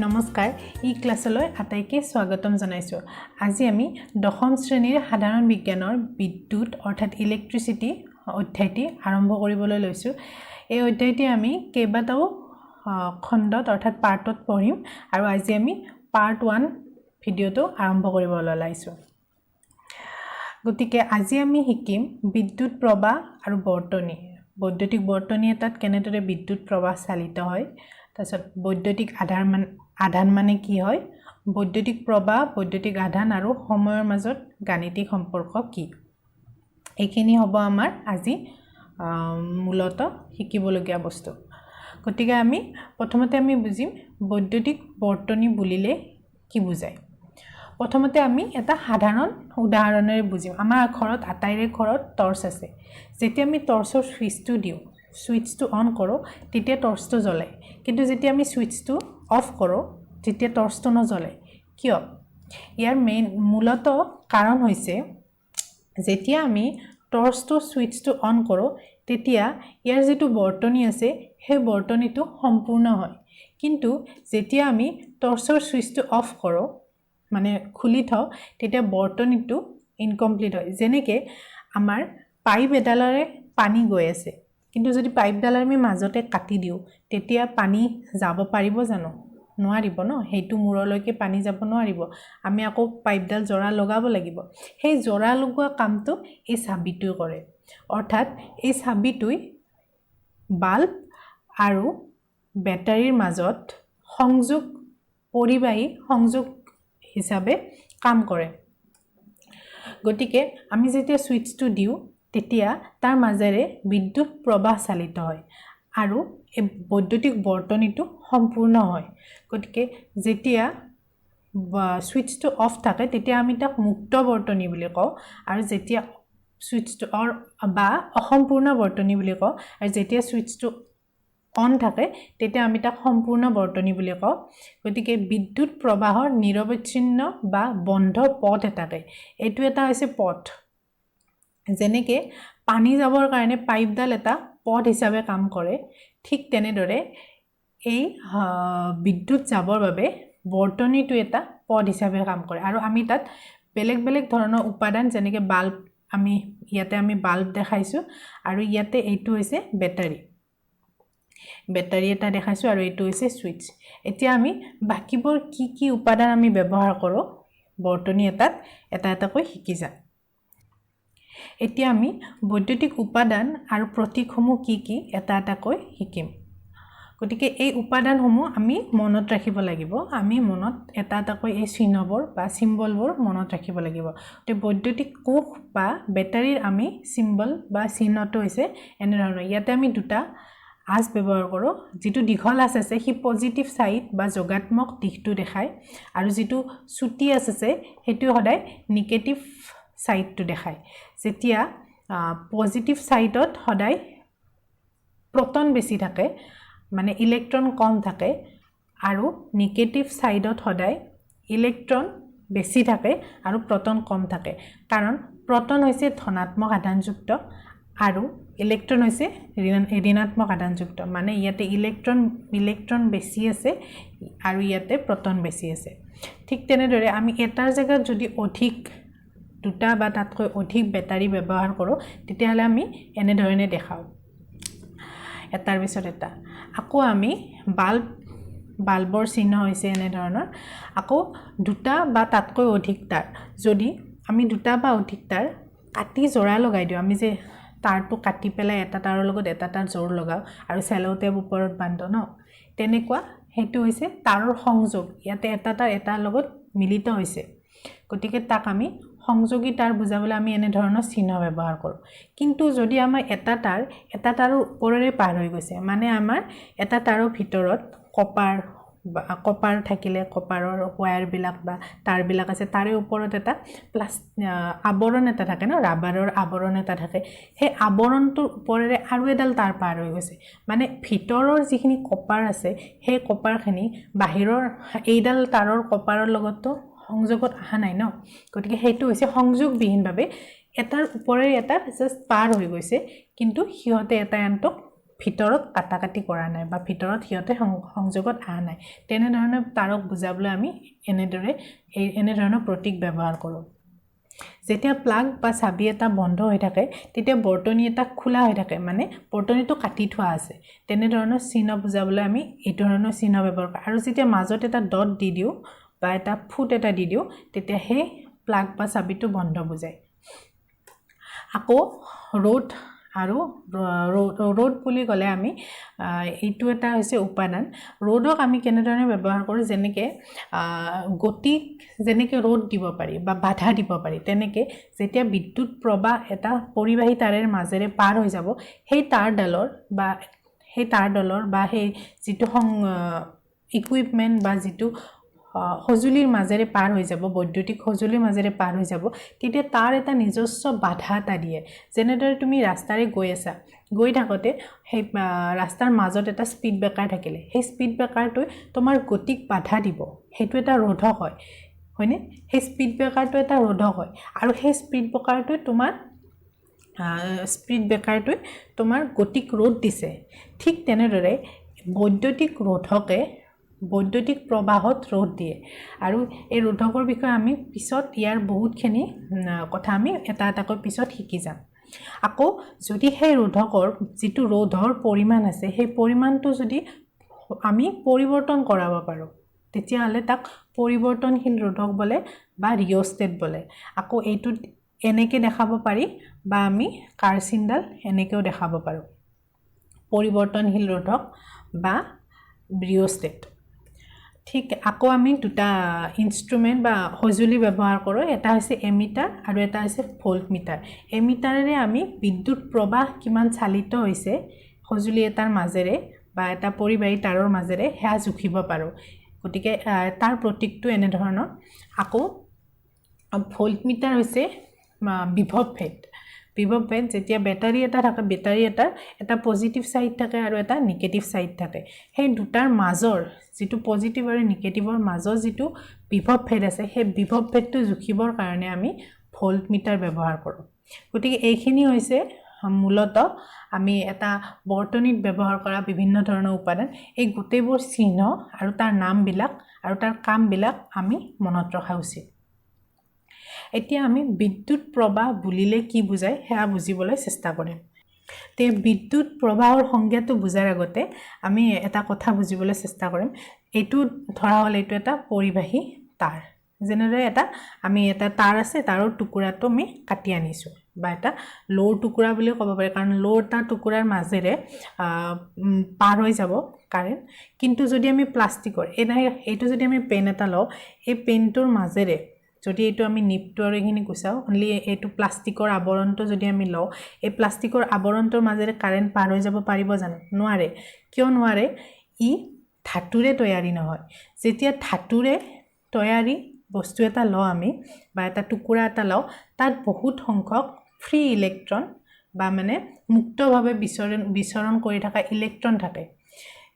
নমস্কাৰ ই ক্লাছলৈ আটাইকে স্বাগতম জনাইছো আজি আমি দশম শ্ৰেণীৰ সাধাৰণ বিজ্ঞানৰ বিদ্যুৎ অৰ্থাৎ ইলেক্ট্ৰিচিটি অধ্যায়টি আৰম্ভ কৰিবলৈ লৈছো এই অধ্যায়টি আমি কেইবাটাও খণ্ডত অৰ্থাৎ পাৰ্টত পঢ়িম আৰু আজি আমি পাৰ্ট 1 ভিডিওটো আৰম্ভ কৰিবলৈ লৈছো গতিকে আজি আমি শিকিম বিদ্যুৎ প্ৰবাহ আৰু বৰ্তনী বৈদ্যুতিক বৰ্তনী এটাত কেনেদৰে বিদ্যুৎ প্ৰবাহ চালিত হয় তাৰছত বৈদ্যুতিক আধান মানে কি হয় বৈদ্যুতিক প্ৰবাহ বৈদ্যুতিক আধান আৰু সময়ৰ মাজত গাণিতিক সম্পৰ্ক কি এইখিনি হ'ব আমাৰ আজি মূলত শিকিবলগীয়া বস্তু গতিকে আমি প্ৰথমতে আমি বুজিম বৈদ্যুতিক বৰ্তনী বুলিলে কি বুজায় প্ৰথমতে আমি এটা সাধাৰণ উদাহৰণেৰে বুজিম আমাৰ ঘৰত আটাইৰে ঘৰত টৰ্চ আছে যেতিয়া আমি টৰ্চৰ সুইচটো দিওঁ সুইচটো অন কৰো তেতিয়া টৰ্চটো জ্বলে কিন্তু যেতিয়া আমি সুইচটো অফ কৰো তেতিয়া টৰ্চটো নজ্বলে কিয় ইয়াৰ মেইন মূলত কাৰণ হৈছে যেতিয়া আমি টৰ্চটো সুইচটো অন কৰো তেতিয়া ইয়াৰ যেটো বৰ্তনী আছে সেই বৰ্তনীটো সম্পূৰ্ণ হয় কিন্তু যেতিয়া আমি টৰ্চৰ সুইচটো অফ কৰো মানে খুলি থওঁ তেতিয়া বৰ্তনীটো ইনকমপ্লিট হয় যেনেকৈ আমাৰ পাইপ এডালৰে পানী গৈ আছে কিন্তু যদি পাইপডাল আমি মাজতে কাটি দিও তেতিয়া পানী যাব পাৰিব জানো নোৱাৰিব ন হেতু মূৰলৈকে পানী যাব নোৱাৰিব আমি আকৌ পাইপডাল জৰা লগাব লাগিব সেই জৰা লগোৱা কামটো এই চাবিটোই কৰে অৰ্থাৎ এই চাবিটোই বাল্ব আৰু বেটাৰীৰ মাজত সংযোগ পৰিবাহী সংযোগ হিচাপে কাম কৰে গতিকে আমি যেতিয়া সুইচটো দিও তেতিয়া তাৰ মাজেৰে বিদ্যুৎ প্ৰবাহ চালিত হয় আৰু এই বৈদ্যুতিক বৰ্তনীটো সম্পূৰ্ণ হয় গতিকে যেতিয়া সুইচটো অফ থাকে তেতিয়া আমি তাক মুক্ত বৰ্তনী বুলি কওঁ আৰু যেতিয়া সুইচটো বা অসম্পূৰ্ণ বৰ্তনী বুলি কওঁ আৰু যেতিয়া সুইচটো অন থাকে তেতিয়া আমি তাক সম্পূৰ্ণ বৰ্তনী বুলি কওঁ গতিকে বিদ্যুৎ প্ৰবাহৰ নিৰৱচ্ছিন্ন বা বন্ধ পথ এটাকে এটো এটা হৈছে পথ যেনেকৈ পানী যাবৰ কাৰণে পাইপডাল এটা পথ হিচাপে কাম কৰে ঠিক তেনেদৰে এই বিদ্যুৎ যাবৰ বাবে বৰ্তনীটো এটা পথ হিচাপে কাম কৰে আৰু আমি তাত বেলেগ বেলেগ ধৰণৰ উপাদান যেনেকৈ বাল্ব আমি ইয়াতে আমি বাল্ব দেখাইছো আৰু ইয়াতে এইটো হৈছে বেটাৰী এটা দেখাইছো আৰু এইটো হৈছে সুইচ এতিয়া আমি বাকিবোৰ কি উপাদান আমি ব্যৱহাৰ কৰো বৰ্তনী এটাত এটা এটাকৈ শিকি যাম এতিয়া আমি বৈদ্যুতিক উপাদান আৰু প্ৰতীকসমূহ কি এটা এটাকৈ শিকিম গতিকে এই উপাদানসমূহ আমি মনত ৰাখিব লাগিব আমি মনত এটা এটাকৈ এই চিহ্নবোৰ বা সিম্বলবোৰ মনত ৰাখিব লাগিব তে বৈদ্যুতিক কোষ বা বেটাৰীৰ আমি সিম্বল বা চিহ্নটো হৈছে এনে ধৰণৰ ইয়াতে আমি দুটা আজ ব্যৱহাৰ কৰো যেটো দীঘল আছে সি পজিটিভ সাইড বা যোগাত্মক দিশটো দেখায় আৰু যেটো ছুটি আছে হেতু সদায় নেগেটিভ সাইডটো দেখায় যেতিয়া পজিটিভ সাইডত সদায় প্ৰটন বেছি থাকে মানে ইলেক্ট্ৰন কম থাকে আৰু নেগেটিভ সাইডত সদায় ইলেক্ট্ৰন বেছি থাকে আৰু প্ৰটন কম থাকে কাৰণ প্ৰটন হৈছে ধনাত্মক আধানযুক্ত আৰু ইলেক্ট্ৰন হৈছে ঋণাত্মক আধানযুক্ত মানে ইয়াতে ইলেক্ট্ৰন বেছি আছে আৰু ইয়াতে প্ৰটন বেছি আছে ঠিক তেনেদৰে আমি এটাৰ জায়গাত যদি অধিক দুটা বা তাতকৈ অধিক বেটাৰী ব্যৱহাৰ কৰো তেতিয়াহলে আমি এনে ধৰণে দেখাও এটাৰ পিছত এটা আকৌ আমি বাল্বৰ চিহ্ন হৈছে এনে ধৰণৰ আকৌ দুটা বা তাতকৈ অধিক তাৰ যদি আমি দুটা বা অধিক তাৰ কাটি জোৰা লগাই দিও আমি যে তাৰটো কাটি পেলাই এটা তাৰৰ লগত এটা তাৰ জোৰ লগাও আৰু সেলোতে ওপৰত বান্ধো ন তেনেকুৱা হেতু হৈছে তাৰৰ সংযোগ ইয়াতে এটা তাৰ এটাৰ লগত মিলিত হৈছে গতিকে তাক আমি সংযোগী তাৰ বুজাবলৈ আমি এনে ধৰণৰ চিহ্ন ব্যৱহাৰ কৰো কিন্তু যদি আমাৰ এটা তাৰৰ ওপৰেৰে পাৰ হৈ গৈছে মানে আমাৰ এটা তাৰৰ ভিতৰত কপাৰ থাকিলে কপাৰৰ ওয়্যাৰ বিলাক বা তাৰ বিলাক আছে তাৰে ওপৰত এটা আৱৰণ এটা থাকে ন ৰাবাৰৰ আৱৰণ এটা থাকে সেই আৱৰণটোৰ ওপৰেৰে আৰু এডাল তাৰ পাৰ হৈ গৈছে মানে ভিতৰৰ যিখিনি কপাৰ আছে সেই কপাৰখিনি বাহিৰৰ এইডাল তাৰৰ কপাৰৰ লগতো সংযোগত আহা নাই ন গতিকে হেতু হৈছে সংযোগবিহীনভাৱে এটাৰ ওপৰেৰে এটা জাস্ট পাৰ হৈ গৈছে কিন্তু হিহতে এটা আনটোক ভিতৰত কাটাকাটি কৰা নাই বা ভিতৰত সিহঁতে সংযোগত আহা নাই তেনেধৰণে তাৰক বুজাবলৈ আমি এনেধৰণৰ প্ৰতীক ব্যৱহাৰ কৰোঁ যেতিয়া প্লাগ বা চাবি এটা বন্ধ হৈ থাকে তেতিয়া বৰ্তনী এটা খোলা হৈ থাকে মানে বৰ্তনীটো কাটি থোৱা আছে তেনেধৰণৰ চিহ্ন বুজাবলৈ আমি এই ধৰণৰ চিহ্ন ব্যৱহাৰ কৰোঁ আৰু যেতিয়া মাজত এটা ডট দি দিওঁ বা এটা ফুট এটা দি দিওঁ তেতিয়া সেই প্লাগ বা চাবিটো বন্ধ বুজায় আকৌ ৰ'দ আৰু ৰ'দ বুলি ক'লে আমি এইটো এটা হৈছে উপাদান ৰ'দক আমি কেনেধৰণে ব্যৱহাৰ কৰোঁ যেনেকৈ গতিক যেনেকৈ ৰ'দ দিব পাৰি বা বাধা দিব পাৰি তেনেকৈ যেতিয়া বিদ্যুৎ প্ৰবাহ এটা পৰিবাহী তাৰেৰ মাজেৰে পাৰ হৈ যাব সেই তাঁৰডালৰ বা সেই যিটো ইকুইপমেণ্ট বা যিটো সঁজুলিৰ মাজেৰে পাৰ হৈ যাব বৈদ্যুতিক সঁজুলিৰ মাজেৰে পাৰ হৈ যাব তেতিয়া তাৰ এটা নিজস্ব বাধা এটা দিয়ে যেনেদৰে তুমি ৰাস্তাৰে গৈ থাকোঁতে সেই ৰাস্তাৰ মাজত এটা স্পীড ব্ৰেকাৰ থাকিলে সেই স্পীড ব্ৰেকাৰটোৱে তোমাৰ গতিক বাধা দিব সেইটো এটা ৰোধক হয়নে সেই স্পীড ব্ৰেকাৰটো এটা ৰোধক হয় আৰু সেই স্পীড ব্ৰেকাৰটোৱে তোমাৰ গতিক ৰোধ দিছে ঠিক তেনেদৰে বৈদ্যুতিক প্ৰবাহত ৰোধ দিয়ে আৰু এই ৰোধকৰ বিষয়ে আমি পিছত ইয়াৰ বহুতখিনি কথা আমি এটা এটাকৈ পিছত শিকি যাম আকৌ যদি সেই ৰোধকৰ যিটো ৰোধৰ পৰিমাণ আছে সেই পৰিমাণটো যদি আমি পৰিৱৰ্তন কৰাব পাৰোঁ তেতিয়াহ'লে তাক পৰিৱৰ্তনশীল ৰোধক বোলে বা ৰিঅ'ষ্টেট বোলে আকৌ এইটো এনেকৈ দেখাব পাৰি বা আমি কাৰ্চিনডাল এনেকৈও দেখাব পাৰোঁ পৰিৱৰ্তনশীল ৰোধক বা ৰিঅ'ষ্টেট ঠিক আকৌ আমি দুটা ইনষ্ট্ৰুমেণ্ট বা সঁজুলি ব্যৱহাৰ কৰোঁ এটা হৈছে এমিটাৰ আৰু এটা হৈছে ভোল্টমিটাৰ এমিটাৰেৰে আমি বিদ্যুৎ প্ৰবাহ কিমান চালিত হৈছে সঁজুলি এটাৰ মাজেৰে বা এটা পৰিবাহী তাৰৰ মাজেৰে সেয়া জুখিব পাৰোঁ গতিকে তাৰ প্ৰতীকটো এনেধৰণৰ আকৌ ভোল্টমিটাৰ হৈছে বিভৱ ভেদ যেতিয়া বেটাৰী এটা থাকে বেটাৰী এটাৰ এটা পজিটিভ ছাইড থাকে আৰু এটা নিগেটিভ ছাইড থাকে সেই দুটাৰ মাজৰ যিটো পজিটিভ আৰু নিগেটিভৰ মাজৰ যিটো বিভৱ ভেদ আছে সেই বিভৱ ভেদটো জুখিবৰ কাৰণে আমি ভোল্টমিটাৰ ব্যৱহাৰ কৰোঁ গতিকে এইখিনি হৈছে মূলতঃ আমি এটা বৰ্তনীত ব্যৱহাৰ কৰা বিভিন্ন ধৰণৰ উপাদান এই গোটেইবোৰ চিহ্ন আৰু তাৰ নামবিলাক আৰু তাৰ কামবিলাক আমি মনত ৰখা উচিত এতিয়া আমি বিদ্যুৎ প্ৰবাহ বুলিলে কি বুজায় সেয়া বুজিবলৈ চেষ্টা কৰিম তে বিদ্যুৎ প্ৰবাহৰ সংজ্ঞাটো বুজাৰ আগতে আমি এটা কথা বুজিবলৈ চেষ্টা কৰিম এইটো ধৰা হ'ল এইটো এটা পৰিবাহী তাঁৰ যেনেদৰে আমি এটা তাঁৰ আছে তাৰৰ টুকুৰাটো আমি কাটি আনিছোঁ বা এটা ল'ৰ টুকুৰা বুলিও ক'ব পাৰি কাৰণ ল'ৰ তাৰ টুকুৰাৰ মাজেৰে পাৰ হৈ যাব কাৰেণ্ট কিন্তু যদি আমি প্লাষ্টিকৰ এইটো যদি আমি পেন এটা লওঁ এই পেনটোৰ মাজেৰে যদি এইটো আমি নিপটো আৰু এইখিনি গুচাওঁ অনলি এইটো প্লাষ্টিকৰ আৱৰণটো যদি আমি লওঁ এই প্লাষ্টিকৰ আৱৰণটোৰ মাজেৰে কাৰেণ্ট পাৰ হৈ যাব পাৰিব জানো নোৱাৰে কিয় নোৱাৰে ই ধাতুৰে তৈয়াৰী নহয় যেতিয়া ধাতুৰে তৈয়াৰী বস্তু এটা লওঁ আমি বা এটা টুকুৰা এটা লওঁ তাত বহুত সংখ্যক ফ্ৰী ইলেক্ট্ৰন বা মানে মুক্তভাৱে বিচৰণ কৰি থকা ইলেক্ট্ৰন থাকে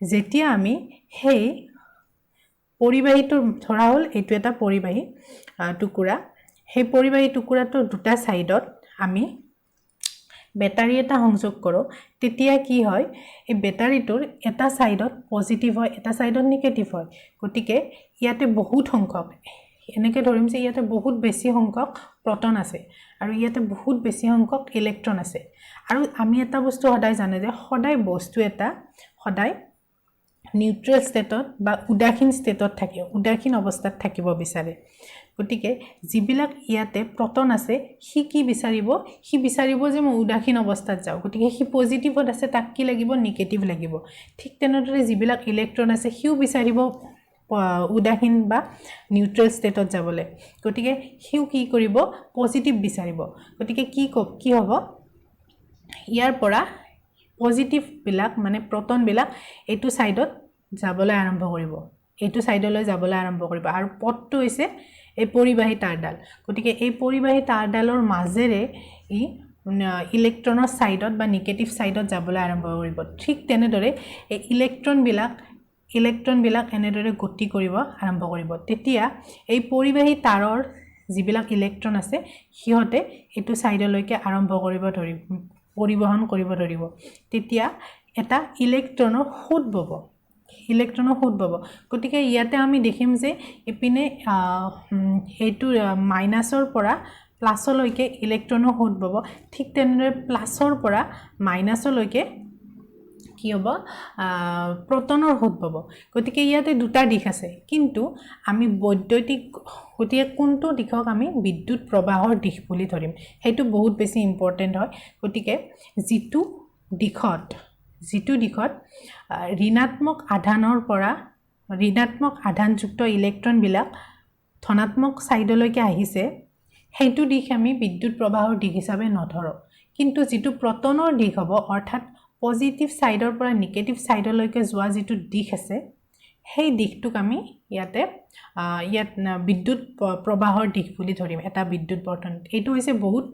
যেতিয়া আমি সেই পৰিবাহীটো ধৰা হ'ল এইটো এটা পৰিবাহী টুকুৰা সেই পৰিবাহী টুকুৰাটোৰ দুটা ছাইডত আমি বেটাৰী এটা সংযোগ কৰোঁ তেতিয়া কি হয় এই বেটাৰীটোৰ এটা ছাইডত পজিটিভ হয় এটা ছাইডত নিগেটিভ হয় গতিকে ইয়াতে বহুত সংখ্যক এনেকৈ ধৰিম যে ইয়াতে বহুত বেছি সংখ্যক প্ৰটন আছে আৰু ইয়াতে বহুত বেছি সংখ্যক ইলেক্ট্ৰন আছে আৰু আমি এটা বস্তু সদায় জানো যে সদায় বস্তু এটা সদায় নিউট্ৰেল ষ্টেটত বা উদাসীন ষ্টেটত থাকে উদাসীন অৱস্থাত থাকিব বিচাৰে গতিকে যিবিলাক ইয়াতে প্ৰটন আছে সি কি বিচাৰিব যে মই উদাসীন অৱস্থাত যাওঁ গতিকে সি পজিটিভত আছে তাক কি লাগিব নিগেটিভ লাগিব ঠিক তেনেদৰে যিবিলাক ইলেক্ট্ৰন আছে সিও বিচাৰিব উদাসীন বা নিউট্ৰেল ষ্টেটত যাবলৈ গতিকে সিও কি কৰিব পজিটিভ বিচাৰিব গতিকে কি হ'ব ইয়াৰ পৰা পজিটিভবিলাক মানে প্ৰটনবিলাক এইটো ছাইডত যাবলৈ আৰম্ভ কৰিব আৰু পথটো হৈছে এই পৰিবাহী তাঁৰডাল গতিকে এই পৰিবাহী তাঁৰডালৰ মাজেৰে ই ইলেক্ট্ৰনৰ ছাইডত বা নিগেটিভ ছাইডত যাবলৈ আৰম্ভ কৰিব ঠিক তেনেদৰে এই ইলেক্ট্ৰনবিলাক এনেদৰে গতি কৰিব আৰম্ভ কৰিব তেতিয়া এই পৰিবাহী তাঁৰৰ যিবিলাক ইলেক্ট্ৰন আছে সিহঁতে এইটো ছাইডলৈকে পৰিবহন কৰিব ধৰিব তেতিয়া এটা ইলেক্ট্ৰনৰ সোঁত বব গতিকে ইয়াতে আমি দেখিম যে ইপিনে এইটো মাইনাছৰ পৰা প্লাছলৈকে ইলেক্ট্ৰনৰ সোঁত বব ঠিক তেনেদৰে প্লাছৰ পৰা মাইনাছলৈকে কি হ'ব প্ৰটনৰ সোঁত বব গতিকে ইয়াতে দুটা দিশ আছে কিন্তু আমি বৈদ্যুতিক গতিকে কোনটো দিশক আমি বিদ্যুৎ প্ৰবাহৰ দিশ বুলি ধৰিম সেইটো বহুত বেছি ইম্পৰ্টেন্ট হয় গতিকে যিটো দিশত ঋণাত্মক আধানৰ পৰা ঋণাত্মক আধানযুক্ত ইলেক্ট্ৰনবিলাক ধনাত্মক সাইডলৈকে আহিছে সেইটো দিশ আমি বিদ্যুৎ প্ৰবাহৰ দিশ হিচাপে নধৰো কিন্তু যিটো প্ৰটনৰ দিশ হ'ব অৰ্থাৎ পজিটিভ সাইডৰ পৰা নেগেটিভ সাইডলৈকে যোৱা যিটো দিশ আছে সেই দিশটোক আমি ইয়াত বিদ্যুৎ প্ৰবাহৰ দিশ বুলি ধৰিম এটা বিদ্যুৎ বৰ্তন এইটো হৈছে বহুত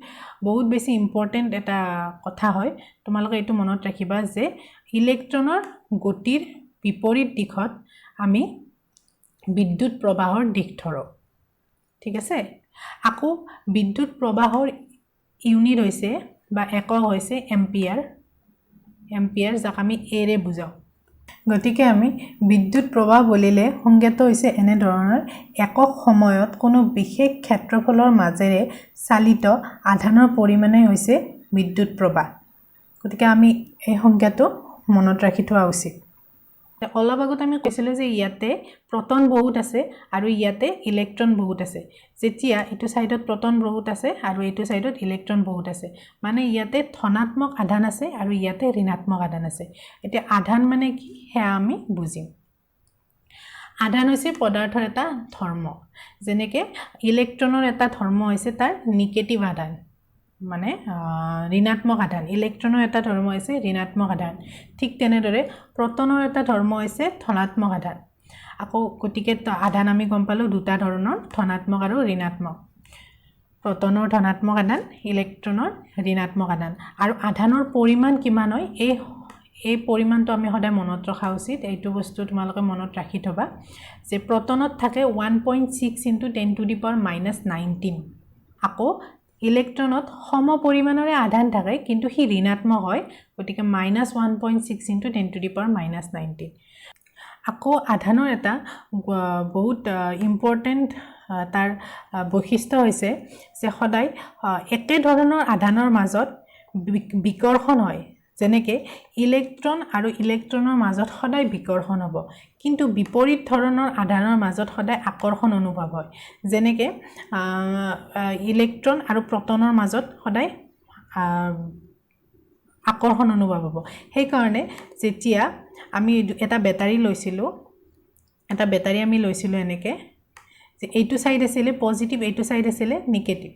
বেছি ইম্পৰ্টেন্ট এটা কথা হয় তোমালোকে এইটো মনত ৰাখিবা যে ইলেক্ট্ৰনৰ গতিৰ বিপৰীত দিশত আমি বিদ্যুৎ প্ৰবাহৰ দিশ ধৰো ঠিক আছে আকৌ বিদ্যুৎ প্ৰবাহৰ ইউনিট হৈছে বা একক হৈছে এম্পিয়াৰ যাক আমি এৰে বুজাও গতিকে আমি বিদ্যুৎ প্ৰবাহ বুলিলে সংজ্ঞাটো হৈছে এনে ধৰণৰ একক সময়ত কোনো বিশেষ ক্ষেত্ৰফলৰ মাজেৰে চালিত আধানৰ পৰিমাণে হৈছে বিদ্যুৎ প্ৰবাহ গতিকে আমি এই সংজ্ঞাটো মনত ৰাখি থোৱা উচিত অলপ আগত আমি কৈছিলো যে ইয়াতে প্ৰটন বহুত আছে আৰু ইয়াতে ইলেক্ট্ৰন বহুত আছে যেতিয়া এটো সাইডত প্ৰটন বহুত আছে আৰু এটো সাইডত ইলেক্ট্ৰন বহুত আছে মানে ইয়াতে ধনাত্মক আধান আছে আৰু ইয়াতে ঋণাত্মক আধান আছে এতিয়া আধান মানে কি হে আমি বুজিম আধান হৈছে পদাৰ্থৰ এটা ধৰ্ম যেনেকে ইলেক্ট্ৰনৰ এটা ধৰ্ম হৈছে তাৰ নিগেটিভ আধান মানে ঋণাত্মক আধান ইলেক্ট্ৰনৰ এটা ধৰ্ম হৈছে ঋণাত্মক আধান ঠিক তেনেদৰে প্ৰটনৰ এটা ধৰ্ম হৈছে ধনাত্মক আধান আকৌ গতিকে আধান আমি গম পালো দুটা ধৰণৰ ধনাত্মক আৰু ঋণাত্মক প্ৰটনৰ ধনাত্মক আধান ইলেক্ট্ৰনৰ ঋণাত্মক আধান আৰু আধানৰ পৰিমাণ কিমান হয় এই পৰিমাণটো আমি সদায় মনত ৰখা উচিত এইটো বস্তু তোমালোকে মনত ৰাখি থবা যে প্ৰটনত থাকে 1.6 * 10⁻⁻19 আকৌ ইলেক্ট্ৰনত সম পৰিমাণৰে আধান থাকে কিন্তু হি ঋণাত্মক হয় গতিকে -1.6 * 10⁻⁻19 আকৌ আধানৰ এটা বহুত ইম্পৰ্টেন্ট তাৰ বৈশিষ্ট্য হৈছে যে সদায় একে ধৰণৰ আধানৰ মাজত বিকৰ্ষণ হয় যেনেকে ইলেক্ট্ৰন আৰু ইলেক্ট্ৰনৰ মাজত সদায় বিকৰ্ষণ হ'ব কিন্তু বিপৰীত ধৰণৰ আধানৰ মাজত সদায় আকৰ্ষণ অনুভৱ হয় যেনেকে ইলেক্ট্ৰন আৰু প্ৰটনৰ মাজত সদায় আকৰ্ষণ অনুভৱ হ'ব সেই কাৰণে যেতিয়া আমি এটা বেটাৰী লৈছিলো এনেকে যে এইটো সাইড আছিল পজিটিভ এইটো সাইড আছিল নেগেটিভ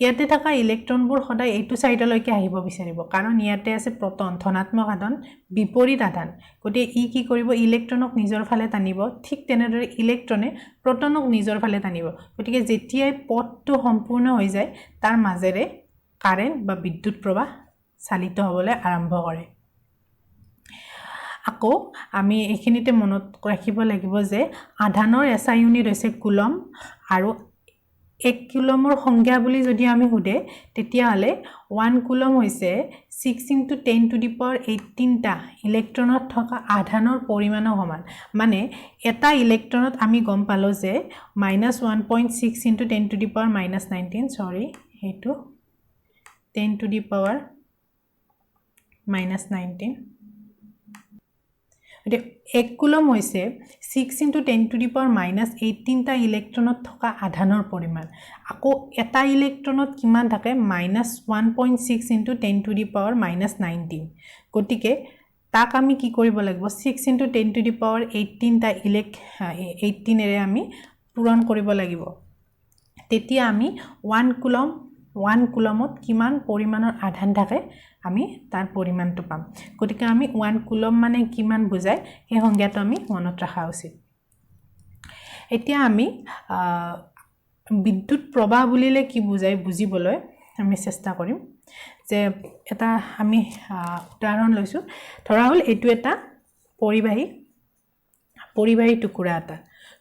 ইয়াতে থকা ইলেক্ট্ৰনবোৰ সদায় এইটো সাইডলৈকে আহিব বিচাৰিব কাৰণ ইয়াতে আছে প্ৰটন ধনাত্মক আধান বিপৰীত আধান গতিকে ই কি কৰিব ইলেক্ট্ৰনক নিজৰ ফালে টানিব ঠিক তেনেদৰে ইলেক্ট্ৰনে প্ৰটনক নিজৰ ফালে টানিব গতিকে যেতিয়াই পথটো সম্পূৰ্ণ হৈ যায় তাৰ মাজেৰে কাৰেন্ট বা বিদ্যুৎ প্ৰবাহ চালিত হ'বলৈ আৰম্ভ কৰে আকৌ আমি এখিনিতে মনত ৰাখিব লাগিব যে আধানৰ এসআই ইউনিট হৈছে কুলম আৰু 1 কুলমৰ সংজ্ঞা বুলি যদি আমি হুদে তেতিয়া হলে 1 কুলম হৈছে 6 * 10⁻18 টা ইলেক্ট্ৰনত থকা আধানৰ পৰিমাণৰ সমান মানে এটা ইলেক্ট্ৰনত আমি গম পালো যে -1.6 * 10⁻⁻19 সৰি হেতু 10⁻⁻19 1 কুলম হৈছে 6 * 10⁻⁻18 টা ইলেক্ট্ৰনত থকা আধানৰ পৰিমাণ আকৌ এটা ইলেক্ট্ৰনত কিমান থাকে -1.6 * 10⁻⁻19 গতিকে তাক আমি কি কৰিব লাগিব 6 * 10⁻18 টা 18 এৰে আমি পূৰণ কৰিব লাগিব তেতিয়া আমি 1 কুলমত কিমান পৰিমাণৰ আধান থাকে আমি তাৰ পৰিমাণটো পাম গতিকে আমি 1 কুলম মানে কিমান বুজায় এই সংজ্ঞাটো আমি মনত ৰাখা উচিত এতিয়া আমি বিদ্যুৎ প্ৰবাহ বুলিলে কি বুজায় বুজিবলৈ আমি চেষ্টা কৰিম যে এটা আমি উদাহৰণ লৈছো ধৰা হল এইটো এটা পৰিবাহী টুকুৰা এটা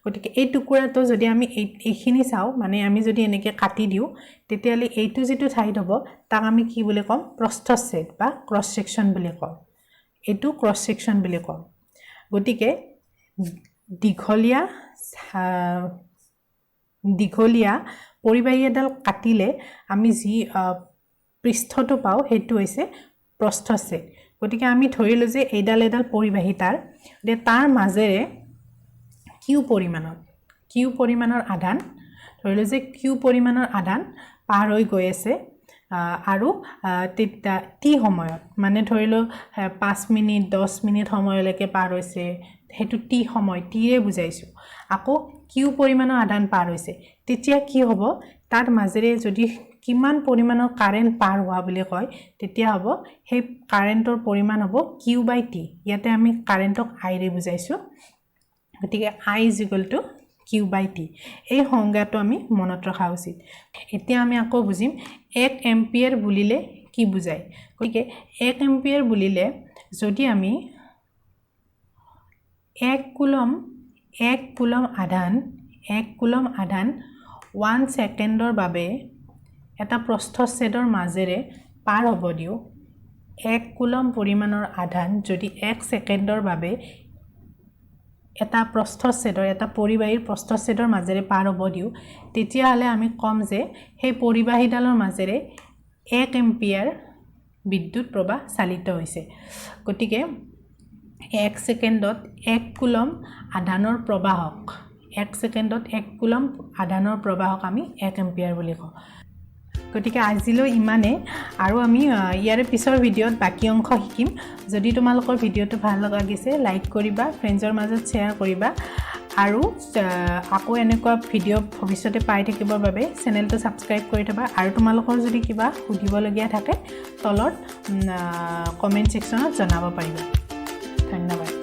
গতিকে এই টুকুৰাটো যদি আমি এইখিনি চাও মানে আমি যদি এনেকে কাটি দিও তেতিয়ালে এইটো যেটো সাইড হ'ব তাক আমি কি বুলি কম প্ৰস্থচ্ছেদ বা ক্ৰস সেকশন বুলি কম এটো ক্ৰছ সেকশন বুলি কম গটিকে দীঘলীয়া পৰিবাহী এডাল কাটিলে আমি যি পৃষ্ঠটো পাও হেতু হৈছে প্ৰস্থছেদ গটিকে আমি ধৰিলো যে এডাল পৰিবাহী তাৰ মাজেৰে কিউ পৰিমাণৰ আধান ধৰিলো যে কিউ পৰিমাণৰ আধান পাৰ হৈ গৈ আছে আৰু টি সময়ত মানে ধৰিলো 5 মিনিট 10 মিনিট সময়লৈকে পাৰ হৈছে হেতু টি সময় টিৰে বুজাইছো আকৌ কিউ পৰিমাণৰ আধান পাৰ হৈছে তেতিয়া কি হ'ব তাৰ মাজেৰে যদি কিমান পৰিমাণৰ কাৰেন্ট পাৰ হোৱা বুলি কয় তেতিয়া হ'ব সেই কাৰেন্টৰ পৰিমাণ হ'ব q/t ইয়াতে আমি কাৰেন্টক i ৰে বুজাইছো গতিকে i = q/t এই সংজ্ঞাটো আমি মনত ৰখা উচিত এতিয়া আমি আকৌ বুজিম 1 এম্পিয়াৰ বুলিলে কি বুজায় গতিকে 1 এম্পিয়াৰ বুলিলে যদি আমি 1 কুলম আধান 1 সেকেন্ডৰ বাবে এটা প্ৰস্থছেদৰ মাজেৰে পাৰ হ'ব দিও 1 কুলম পৰিমাণৰ আধান যদি 1 সেকেন্ডৰ বাবে এটা পৰিবাহীৰ প্ৰস্থছেদৰ মাজেৰে পাৰ হ'ব দিও তেতিয়া হলে আমি কম যে সেই পৰিবাহীডালৰ মাজেৰে 1 এম্পিয়াৰ বিদ্যুৎ প্ৰবাহ চালিত হৈছে গতিকে 1 সেকেন্ডত 1 কুলম আধানৰ প্ৰবাহক 1 সেকেন্ডত 1 কুলম আধানৰ প্ৰবাহক আমি 1 এম্পিয়াৰ বুলি কওঁ গতিকে আজিলৈ ইমানে আৰু আমি ইয়াৰ পিছৰ ভিডিঅত বাকি অংশ শিকিম যদি তোমালোকৰ ভিডিঅটো ভাল লাগিছে লাইক কৰিবা ফ্ৰেণ্ডৰ মাজত শেয়াৰ কৰিবা আৰু আকৌ এনেকুৱা ভিডিঅ ভৱিষ্যতে পাই থাকিবৰ বাবে চেনেলটো সাবস্ক্ৰাইব কৰি থবা আৰু তোমালোকৰ যদি কিবা সুধিবলগীয়া থাকে তলত কমেন্ট সেকশনত জনাব পাৰিবা ধন্যবাদ